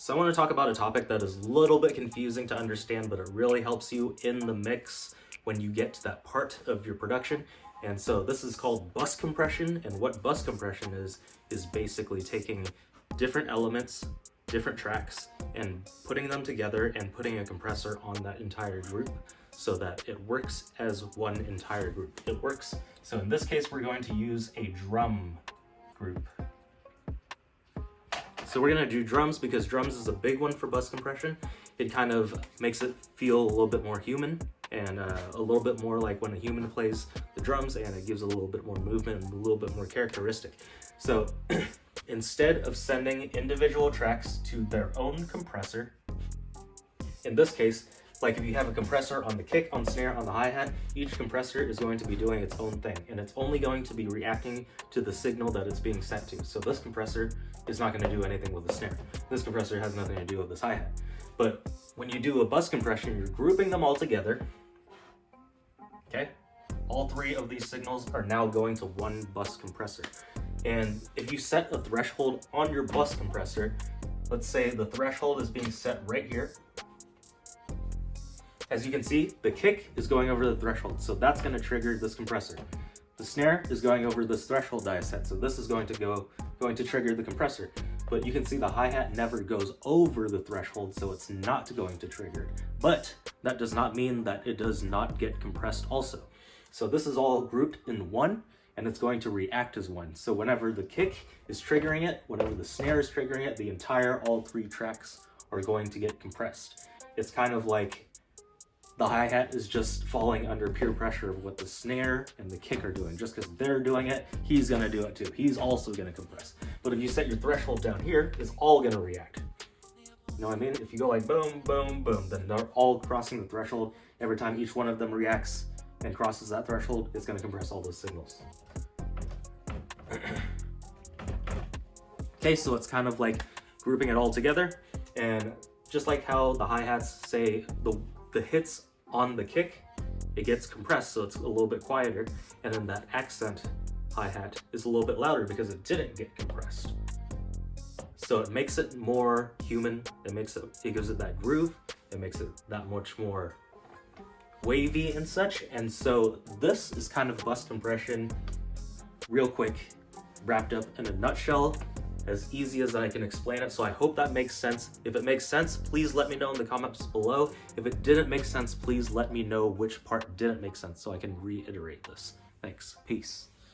So I want to talk about a topic that is a little bit confusing to understand, but it really helps you in the mix when you get to that part of your production. And so this is called bus compression, and what bus compression is basically taking different elements, different tracks, and putting them together and putting a compressor on that entire group so that it works as one entire group. It works. So in this case, we're going to use a drum group. So we're gonna do drums because drums is a big one for bus compression. It kind of makes it feel a little bit more human and a little bit more like when a human plays the drums, and it gives a little bit more movement and a little bit more characteristic. So instead of sending individual tracks to their own compressor, in this case, like if you have a compressor on the kick, on the snare, on the hi-hat, each compressor is going to be doing its own thing, and it's only going to be reacting to the signal that it's being sent to. So this compressor is not going to do anything with the snare. This compressor has nothing to do with this hi-hat. But when you do a bus compression, you're grouping them all together. Okay? All three of these signals are now going to one bus compressor. And if you set a threshold on your bus compressor, let's say the threshold is being set right here. As you can see, the kick is going over the threshold, so that's going to trigger this compressor. The snare is going over this threshold that I set, so this is going to trigger the compressor. But you can see the hi-hat never goes over the threshold, so it's not going to trigger it. But that does not mean that it does not get compressed also. So this is all grouped in one, and it's going to react as one. So whenever the kick is triggering it, whenever the snare is triggering it, all three tracks are going to get compressed. It's kind of like the hi-hat is just falling under peer pressure of what the snare and the kick are doing. Just because they're doing it, he's gonna do it too. He's also gonna compress. But if you set your threshold down here, it's all gonna react. You know what I mean? If you go like boom, boom, boom, then they're all crossing the threshold. Every time each one of them reacts and crosses that threshold, it's gonna compress all those signals. Okay, so it's kind of like grouping it all together. And just like how the hi-hats say the hits on the kick, it gets compressed, so it's a little bit quieter, and then that accent hi-hat is a little bit louder because it didn't get compressed. So it makes it more human, it gives it that groove, it makes it that much more wavy and such. And so this is kind of bus compression, real quick, wrapped up in a nutshell, as easy as I can explain it. So I hope that makes sense. If it makes sense, please let me know in the comments below. If it didn't make sense, please let me know which part didn't make sense so I can reiterate this. Thanks. Peace.